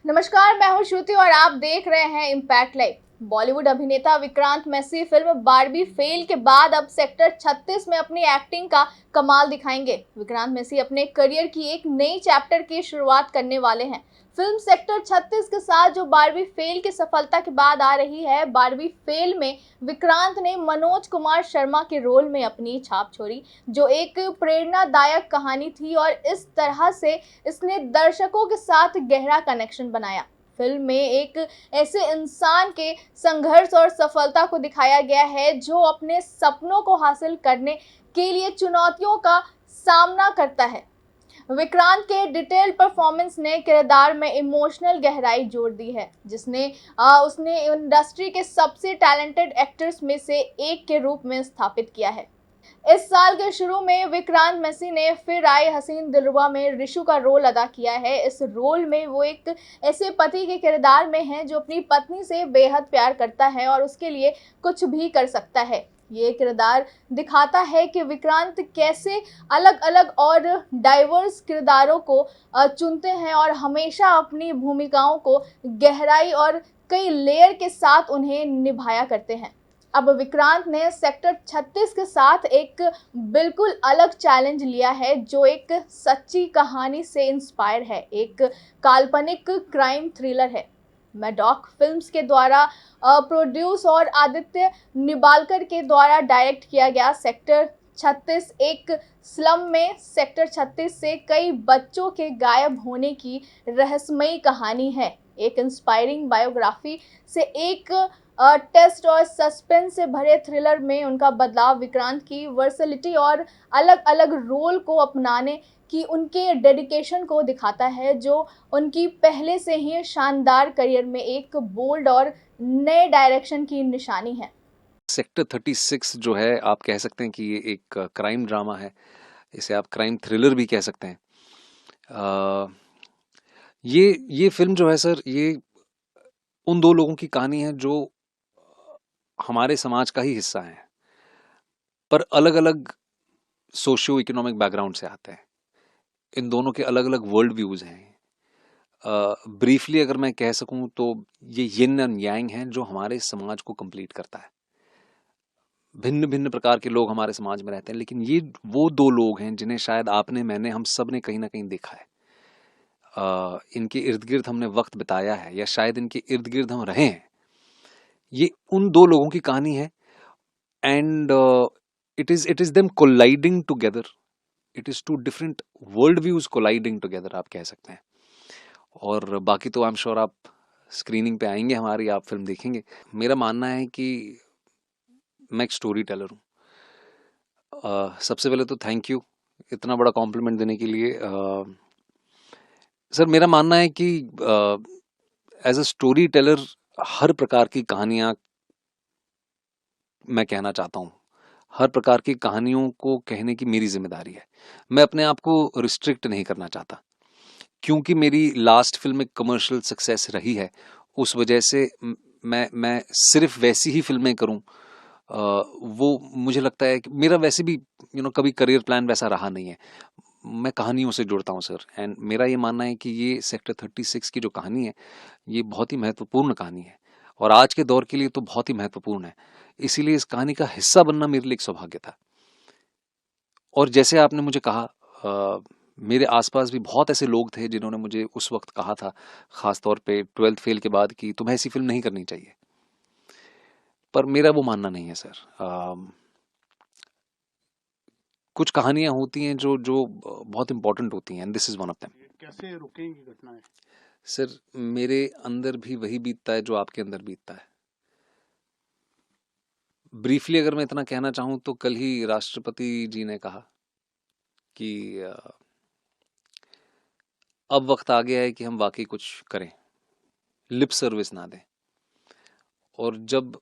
नमस्कार, मैं हूं श्रुति और आप देख रहे हैं इम्पैक्ट लाइव। बॉलीवुड अभिनेता विक्रांत मैसी फिल्म बारबी फेल के बाद अब सेक्टर 36 में अपनी एक्टिंग का कमाल दिखाएंगे। विक्रांत मैसी अपने करियर की एक नई चैप्टर की शुरुआत करने वाले हैं। फिल्म सेक्टर 36 के साथ जो बारबी फेल की सफलता के बाद आ रही है, बारबी फेल में विक्रांत ने मनोज कुमार शर्मा के रोल में अपनी छाप छोड़ी, जो एक प्रेरणादायक कहानी थी और इस तरह से इसने दर्शकों के साथ गहरा कनेक्शन बनाया। फिल्म में एक ऐसे इंसान के संघर्ष और सफलता को दिखाया गया है जो अपने सपनों को हासिल करने के लिए चुनौतियों का सामना करता है। विक्रांत के डिटेल परफॉर्मेंस ने किरदार में इमोशनल गहराई जोड़ दी है, जिसने उसने इंडस्ट्री के सबसे टैलेंटेड एक्टर्स में से एक के रूप में स्थापित किया है। इस साल के शुरू में विक्रांत मैसी ने फिर आए हसीन दिलरुबा में ऋषु का रोल अदा किया है। इस रोल में वो एक ऐसे पति के किरदार में हैं जो अपनी पत्नी से बेहद प्यार करता है और उसके लिए कुछ भी कर सकता है। ये किरदार दिखाता है कि विक्रांत कैसे अलग अलग और डाइवर्स किरदारों को चुनते हैं और हमेशा अपनी भूमिकाओं को गहराई और कई लेयर के साथ उन्हें निभाया करते हैं। अब विक्रांत ने सेक्टर 36 के साथ एक बिल्कुल अलग चैलेंज लिया है, जो एक सच्ची कहानी से इंस्पायर है। एक काल्पनिक क्राइम थ्रिलर है। मैडॉक फिल्म्स के द्वारा प्रोड्यूस और आदित्य निबालकर के द्वारा डायरेक्ट किया गया सेक्टर 36 एक स्लम में सेक्टर 36 से कई बच्चों के गायब होने की रहस्यमयी कहानी है। एक इंस्पायरिंग बायोग्राफी से एक टेस्ट और सस्पेंस से भरे थ्रिलर में उनका बदलाव विक्रांत की वर्सैलिटी और अलग अलग रोल को अपनाने की उनके डेडिकेशन को दिखाता है, जो उनकी पहले से ही शानदार करियर में एक बोल्ड और नए डायरेक्शन की निशानी है। सेक्टर 36 जो है, आप कह सकते हैं कि ये एक क्राइम ड्रामा है। इसे आप क्राइम थ्रिलर भी कह सकते हैं। ये फिल्म जो है सर, ये उन दो लोगों की कहानी है जो हमारे समाज का ही हिस्सा है, पर अलग अलग सोशियो इकोनॉमिक बैकग्राउंड से आते हैं। इन दोनों के अलग अलग वर्ल्ड व्यूज हैं। ब्रीफली अगर मैं कह सकूं तो ये यिन एंड यांग हैं जो हमारे समाज को कंप्लीट करता है। भिन्न भिन्न प्रकार के लोग हमारे समाज में रहते हैं, लेकिन ये वो दो लोग हैं जिन्हें शायद आपने, मैंने, हम सब ने कहीं ना कहीं देखा है। इनके इर्द गिर्द हमने वक्त बिताया है, या शायद इनके इर्द गिर्द हम रहे हैं। ये उन दो लोगों की कहानी है, and it is them colliding together. It is two different world views colliding together, आप कह सकते हैं। और बाकी तो आई एम श्योर आप स्क्रीनिंग पे आएंगे हमारी, आप फिल्म देखेंगे। मेरा मानना है कि मैं एक स्टोरी टेलर हूँ। सबसे पहले तो थैंक यू इतना बड़ा कॉम्प्लीमेंट देने के लिए। सर, मेरा मानना है कि एज अ स्टोरी टेलर हर प्रकार की कहानियाँ मैं कहना चाहता हूँ। हर प्रकार की कहानियों को कहने की मेरी जिम्मेदारी है। मैं अपने आप को रिस्ट्रिक्ट नहीं करना चाहता, क्योंकि मेरी लास्ट फिल्म एक कमर्शियल सक्सेस रही है। उस वजह से मैं सिर्फ वैसी ही फिल्में करूं, वो मुझे लगता है कि मेरा वैसे भी कभी करियर प्लान वैसा रहा नहीं है। मैं कहानियों से जुड़ता हूं सर, एंड मेरा ये मानना है कि ये सेक्टर 36 की जो कहानी है, ये बहुत ही महत्वपूर्ण कहानी है, और आज के दौर के लिए तो बहुत ही महत्वपूर्ण है। इसीलिए इस कहानी का हिस्सा बनना मेरे लिए एक सौभाग्य था। और जैसे आपने मुझे कहा, मेरे आसपास भी बहुत ऐसे लोग थे जिन्होंने मुझे उस वक्त कहा था, खास तौर पे 12th फेल के बाद, कि तुम्हें ऐसी फिल्म नहीं करनी चाहिए। पर मेरा वो मानना नहीं है सर। कुछ कहानियां होती हैं जो जो बहुत इंपॉर्टेंट होती हैं, this is one of them. कैसे रुकेंगी घटनाएं? सर, मेरे अंदर भी वही बीतता है जो आपके अंदर बीतता है। ब्रीफली अगर मैं इतना कहना चाहूं तो कल ही राष्ट्रपति जी ने कहा कि अब वक्त आ गया है कि हम वाकई कुछ करें, लिप सर्विस ना दें। और जब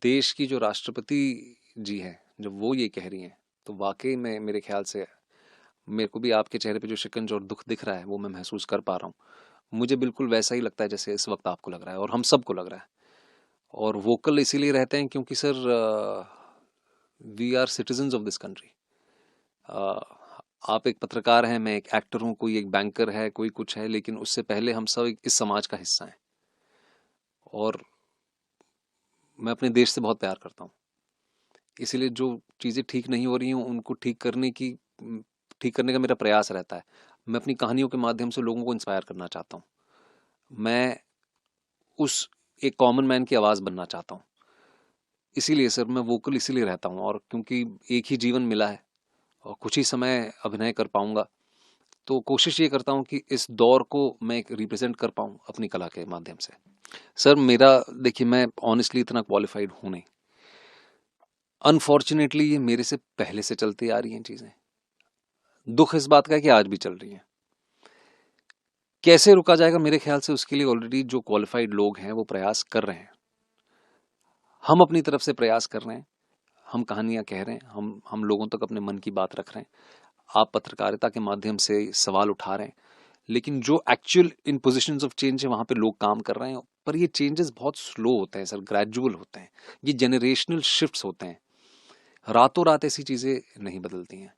देश की जो राष्ट्रपति जी हैं, जब वो ये कह रही हैं, तो वाकई में मेरे ख्याल से मेरे को भी आपके चेहरे पे जो शिकंज और दुख दिख रहा है, वो मैं महसूस कर पा रहा हूँ। मुझे बिल्कुल वैसा ही लगता है जैसे इस वक्त आपको लग रहा है, और हम सबको लग रहा है। और वोकल इसीलिए रहते हैं क्योंकि sir, we are citizens of this country. आप एक पत्रकार हैं, मैं एक एक्टर हूँ, कोई एक बैंकर है, कोई कुछ है, लेकिन उससे पहले हम सब इस समाज का हिस्सा हैं। और मैं अपने देश से बहुत प्यार करता हूँ, इसीलिए जो चीज़ें ठीक नहीं हो रही हैं उनको ठीक करने का मेरा प्रयास रहता है। मैं अपनी कहानियों के माध्यम से लोगों को इंस्पायर करना चाहता हूँ। मैं उस एक कॉमन मैन की आवाज़ बनना चाहता हूँ। इसीलिए सर मैं वोकल इसीलिए रहता हूँ, और क्योंकि एक ही जीवन मिला है और कुछ ही समय अभिनय कर पाऊंगा, तो कोशिश ये करता हूँ कि इस दौर को मैं एक रिप्रेजेंट कर पाऊँ अपनी कला के माध्यम से। सर मेरा देखिए, मैं ऑनेस्टली इतना क्वालिफाइड हूँ नहीं। अनफॉर्चुनेटली ये मेरे से पहले से चलती आ रही हैं चीज़ें। दुख इस बात का है कि आज भी चल रही हैं। कैसे रुका जाएगा, मेरे ख्याल से उसके लिए ऑलरेडी जो क्वालिफाइड लोग हैं वो प्रयास कर रहे हैं। हम अपनी तरफ से प्रयास कर रहे हैं, हम कहानियां कह रहे हैं, हम लोगों तक अपने मन की बात रख रहे हैं। आप पत्रकारिता के माध्यम से सवाल उठा रहे हैं, लेकिन जो actual in positions of change है वहां पे लोग काम कर रहे हैं, पर ये चेंजेस बहुत स्लो होते हैं सर, ग्रेजुअल होते हैं। ये जनरेशनल शिफ्ट्स होते हैं, रातों रात ऐसी चीजें नहीं बदलती हैं।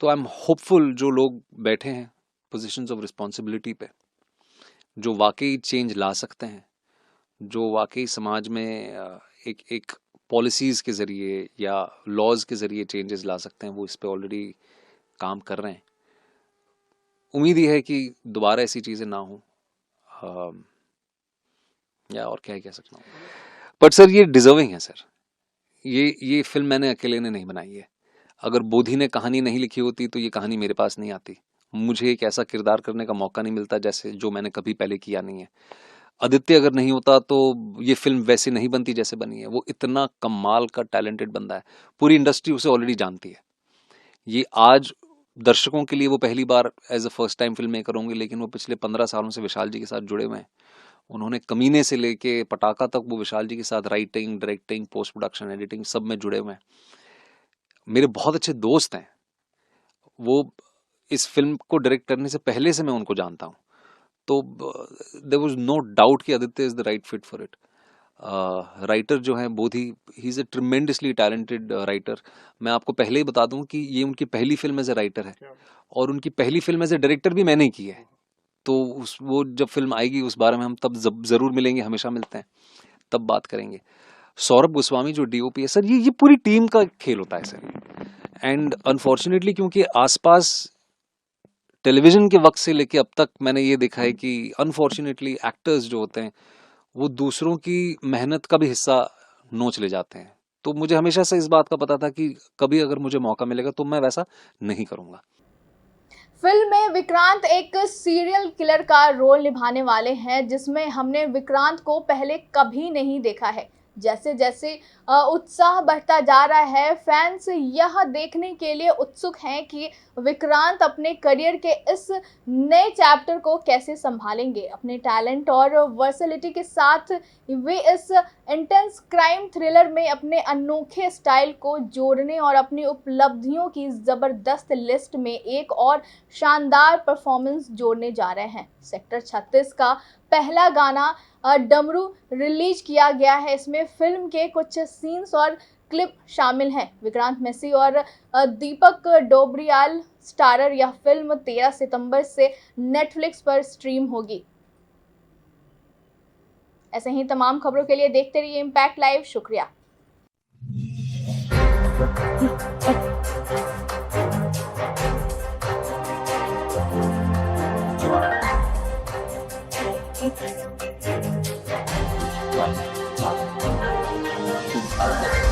तो आई एम होपफुल जो लोग बैठे हैं पोजीशंस ऑफ रिस्पॉन्सिबिलिटी पे, जो वाकई चेंज ला सकते हैं, जो वाकई समाज में एक पॉलिसीज के जरिए या लॉज के जरिए चेंजेस ला सकते हैं, वो इस पे ऑलरेडी काम कर रहे हैं। उम्मीद ये है कि दोबारा ऐसी चीजें ना हो, या और क्या ही कह सकता हूँ। बट सर ये डिजर्विंग है सर, ये फिल्म मैंने अकेले ने नहीं बनाई है। अगर बोधी ने कहानी नहीं लिखी होती तो ये कहानी मेरे पास नहीं आती। मुझे एक ऐसा किरदार करने का मौका नहीं मिलता जैसे जो मैंने कभी पहले किया नहीं है। आदित्य अगर नहीं होता तो ये फिल्म वैसे नहीं बनती जैसे बनी है। वो इतना कमाल का टैलेंटेड बंदा है, पूरी इंडस्ट्री उसे ऑलरेडी जानती है। ये आज दर्शकों के लिए वो पहली बार as a first time film maker होंगे, लेकिन वो पिछले 15 सालों से विशाल जी के साथ जुड़े हुए हैं। उन्होंने कमीने से लेके पटाखा तक वो विशाल जी के साथ writing, directing, post production, editing सब में जुड़े हुए हैं। मेरे बहुत अच्छे दोस्त हैं, वो इस फिल्म को डायरेक्ट करने से पहले से मैं उनको जानता हूँ। तो देयर वाज नो डाउट कि Aditya is the right fit for it. Writer जो है Bodhi, he is a tremendously talented writer. मैं आपको पहले ही बता दूं कि ये उनकी पहली फिल्म एज ए राइटर है, और उनकी पहली फिल्म एज ए डायरेक्टर भी मैंने की है। तो वो जब फिल्म आएगी उस बारे में हम तब जरूर मिलेंगे, हमेशा मिलते हैं, तब बात करेंगे। सौरभ गोस्वामी जो डीओपी है सर, ये पूरी टीम का खेल होता है सर। एंड अनफॉर्चुनेटली क्योंकि आसपास टेलीविजन के वक्त से लेके अब तक मैंने ये देखा है कि अनफॉर्चुनेटली एक्टर्स जो होते हैं वो दूसरों की मेहनत का भी हिस्सा नोच ले जाते हैं। तो मुझे हमेशा से इस बात का पता था कि कभी अगर मुझे मौका मिलेगा तो मैं वैसा नहीं करूंगा। फिल्म में विक्रांत एक सीरियल किलर का रोल निभाने वाले हैं, जिसमें हमने विक्रांत को पहले कभी नहीं देखा है। जैसे जैसे उत्साह बढ़ता जा रहा है, फैंस यह देखने के लिए उत्सुक हैं कि विक्रांत अपने करियर के इस नए चैप्टर को कैसे संभालेंगे। अपने टैलेंट और वर्सैलिटी के साथ वे इस इंटेंस क्राइम थ्रिलर में अपने अनोखे स्टाइल को जोड़ने और अपनी उपलब्धियों की ज़बरदस्त लिस्ट में एक और शानदार परफॉर्मेंस जोड़ने जा रहे हैं। सेक्टर 36 का पहला गाना डमरू रिलीज किया गया है। इसमें फिल्म के कुछ सीन्स और क्लिप शामिल हैं। विक्रांत मैसी और दीपक डोबरियाल स्टारर यह फिल्म 13 सितंबर से नेटफ्लिक्स पर स्ट्रीम होगी। ऐसे ही तमाम खबरों के लिए देखते रहिए इम्पैक्ट लाइव। शुक्रिया। Right.